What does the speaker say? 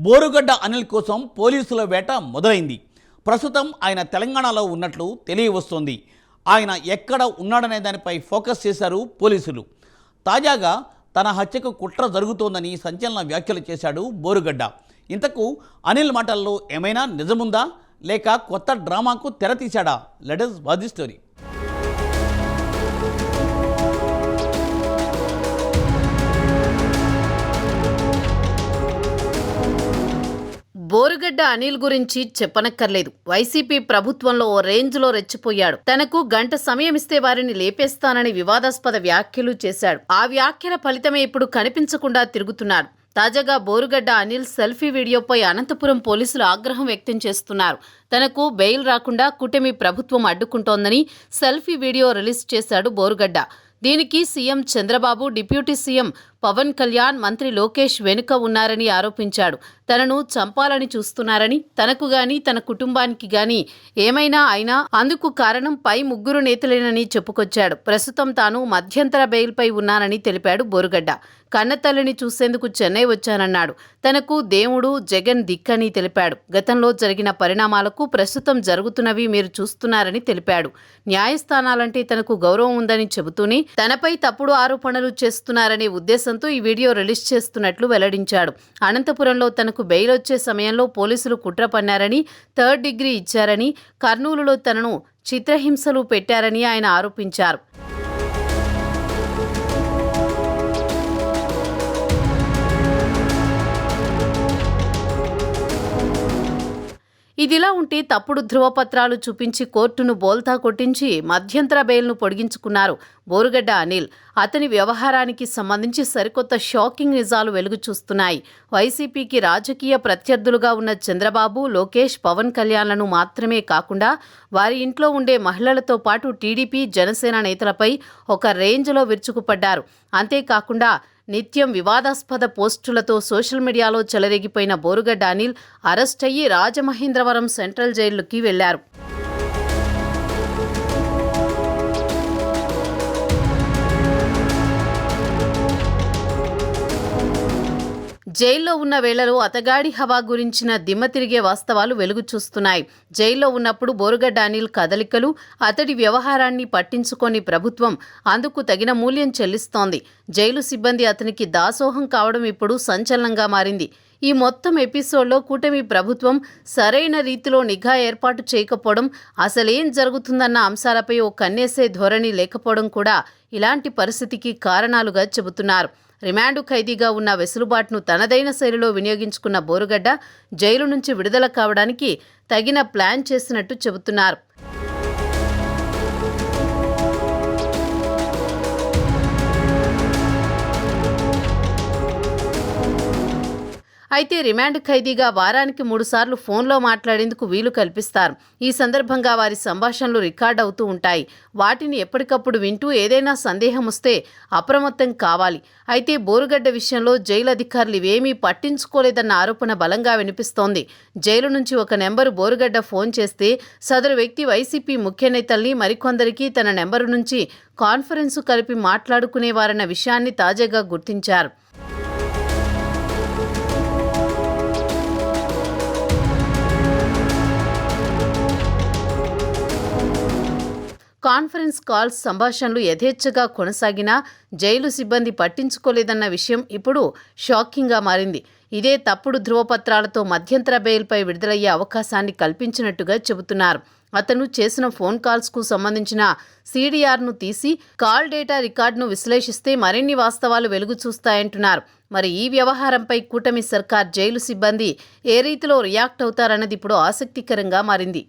బోరుగడ్డ అనిల్ కోసం పోలీసుల వేట మొదలైంది. ప్రస్తుతం ఆయన తెలంగాణలో ఉన్నట్లు తెలియవస్తోంది. ఆయన ఎక్కడ ఉన్నాడనే దానిపై ఫోకస్ చేశారు పోలీసులు. తాజాగా తన హత్యకు కుట్ర జరుగుతోందని సంచలన వ్యాఖ్యలు చేశాడు బోరుగడ్డ. ఇంతకు అనిల్ మాటల్లో ఏమైనా నిజముందా లేక కొత్త డ్రామాకు తెరతీశాడా? Let us watch the story. Borugadda Anil గురించి చెప్పనక్కర్లేదు. వైసీపీ ప్రభుత్వంలో ఓ రేంజ్లో రెచ్చిపోయాడు. తనకు గంట సమయం ఇస్తే వారిని లేపేస్తానని వివాదాస్పద వ్యాఖ్యలు చేశాడు. ఆ వ్యాఖ్యల ఫలితమే ఇప్పుడు కనిపించకుండా తిరుగుతున్నాడు. తాజాగా బోరుగడ్డ అనిల్ సెల్ఫీ వీడియోపై అనంతపురం పోలీసులు ఆగ్రహం వ్యక్తం చేస్తున్నారు. తనకు బెయిల్ రాకుండా కూటమి ప్రభుత్వం అడ్డుకుంటోందని సెల్ఫీ వీడియో రిలీజ్ చేశాడు బోరుగడ్డ. దీనికి CM Chandrababu, deputy CM Pawan Kalyan, మంత్రి లోకేష్ వెనుక ఉన్నారని ఆరోపించాడు. తనను చంపాలని చూస్తున్నారని, తనకు గాని తన కుటుంబానికి గాని ఏమైనా అయినా అందుకు కారణం పై ముగ్గురు నేతలేనని చెప్పుకొచ్చాడు. ప్రస్తుతం తాను మధ్యంతర బెయిల్పై ఉన్నానని తెలిపాడు బోరుగడ్డ. కన్నతల్లిని చూసేందుకు చెన్నై వచ్చానన్నాడు. తనకు దేవుడు, జగన్ దిక్కని తెలిపాడు. గతంలో జరిగిన పరిణామాలకు ప్రస్తుతం జరుగుతున్నవి మీరు చూస్తున్నారని తెలిపాడు. న్యాయస్థానాలంటే తనకు గౌరవం ఉందని చెబుతూనే తనపై తప్పుడు ఆరోపణలు చేస్తున్నారనే ఉద్దేశంతో ఈ వీడియో రిలీజ్ చేస్తున్నట్లు వెల్లడించాడు. అనంతపురంలో తనకు బెయిల్ వచ్చే సమయంలో పోలీసులు కుట్ర పన్నారని, 3rd డిగ్రీ ఇచ్చారని, కర్నూలులో తనను చిత్రహింసలు పెట్టారని ఆయన ఆరోపించారు. ఇదిలా ఉంటే తప్పుడు ధృవపత్రాలు చూపించి కోర్టును బోల్తా కొట్టించి మధ్యంతర బెయిల్ను పొడిగించుకున్నారు బోరుగడ్డ అనిల్. అతని వ్యవహారానికి సంబంధించి సరికొత్త షాకింగ్ నిజాలు వెలుగు చూస్తున్నాయి. వైసీపీకి రాజకీయ ప్రత్యర్థులుగా ఉన్న చంద్రబాబు, లోకేష్, పవన్ కళ్యాణ్లను మాత్రమే కాకుండా వారి ఇంట్లో ఉండే మహిళలతో పాటు టీడీపీ, జనసేన నేతలపై ఒక రేంజ్లో విరుచుకుపడ్డారు. అంతేకాకుండా నిత్యం వివాదాస్పద పోస్టులతో సోషల్ మీడియాలో చెలరేగిపోయిన బోరుగడ్డ అనిల్ అరెస్ట్ అయ్యి రాజమహేంద్రవరం సెంట్రల్ జైలుకి వెళ్లారు. జైల్లో ఉన్న వేళలో అతగాడి హవా గురించిన దిమ్మ తిరిగే వాస్తవాలు వెలుగు చూస్తున్నాయి. జైల్లో ఉన్నప్పుడు బోరుగడ్డ అనిల్ కదలికలు, అతడి వ్యవహారాన్ని పట్టించుకొని ప్రభుత్వం అందుకు తగిన మూల్యం చెల్లిస్తోంది. జైలు సిబ్బంది అతనికి దాసోహం కావడం ఇప్పుడు సంచలనంగా మారింది. ఈ మొత్తం ఎపిసోడ్లో కూటమి ప్రభుత్వం సరైన రీతిలో నిఘా ఏర్పాటు చేయకపోవడం, అసలేం జరుగుతుందన్న అంశాలపై ఓ కన్నేసే ధోరణి లేకపోవడం కూడా ఇలాంటి పరిస్థితికి కారణాలుగా చెబుతున్నారు. రిమాండు ఖైదీగా ఉన్న వెసులుబాటును తనదైన శైలిలో వినియోగించుకున్న బోరుగడ్డ జైలు నుంచి విడుదల కావడానికి తగిన ప్లాన్ చేసినట్టు చెబుతున్నారు. అయితే రిమాండ్ ఖైదీగా వారానికి 3 సార్లు ఫోన్లో మాట్లాడేందుకు వీలు కల్పిస్తారు. ఈ సందర్భంగా వారి సంభాషణలు రికార్డ్ అవుతూ ఉంటాయి. వాటిని ఎప్పటికప్పుడు వింటూ ఏదైనా సందేహం వస్తే అప్రమత్తం కావాలి. అయితే బోరుగడ్డ విషయంలో జైలు అధికారులు ఇవేమీ పట్టించుకోలేదన్న ఆరోపణ బలంగా వినిపిస్తోంది. జైలు నుంచి ఒక నెంబరు బోరుగడ్డ ఫోన్ చేస్తే సదరు వ్యక్తి వైసీపీ ముఖ్య నేతల్ని, మరికొందరికి తన నెంబరు నుంచి కాన్ఫరెన్సు కలిపి మాట్లాడుకునేవారన్న విషయాన్ని తాజాగా గుర్తించారు. కాన్ఫరెన్స్ కాల్స్, సంభాషణలు యథేచ్ఛగా కొనసాగినా జైలు సిబ్బంది పట్టించుకోలేదన్న విషయం ఇప్పుడు షాకింగ్గా మారింది. ఇదే తప్పుడు ధృవపత్రాలతో మధ్యంతర బెయిల్పై విడుదలయ్యే అవకాశాన్ని కల్పించినట్టుగా చెబుతున్నారు. అతను చేసిన ఫోన్ కాల్స్కు సంబంధించిన CDRను తీసి కాల్ డేటా రికార్డును విశ్లేషిస్తే మరిన్ని వాస్తవాలు వెలుగు చూస్తాయంటున్నారు. మరి ఈ వ్యవహారంపై కూటమి సర్కార్, జైలు సిబ్బంది ఏ రీతిలో రియాక్ట్ అవుతారన్నది ఇప్పుడు ఆసక్తికరంగా మారింది.